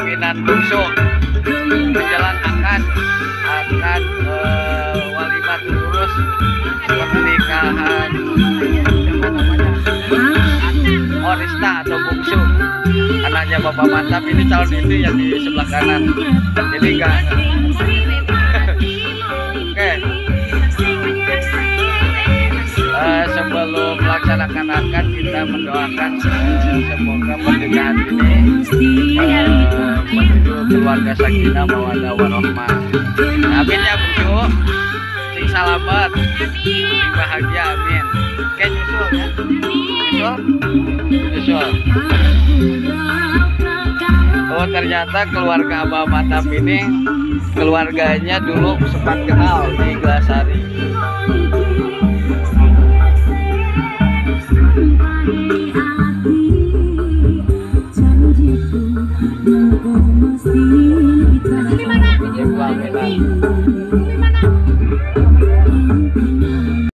kawingan bungsu menjelang akan walimat terus pernikahan Orista atau bungsu anaknya Bapak Mantap. Ini calon itu yang di sebelah kanan, jadi enggak. Oke. Sebelum melaksanakan akad kita mendoakan semoga pernikahan ini menuju keluarga sakinah mawaddah warahmah. Amin ya bungsu. Sing salamet, sing bahagia, amin. Oke, nyusul ya. Nyusul. Oh, ternyata keluarga Abah Mantap ini keluarganya dulu sempat kenal di Glasari. Di mana?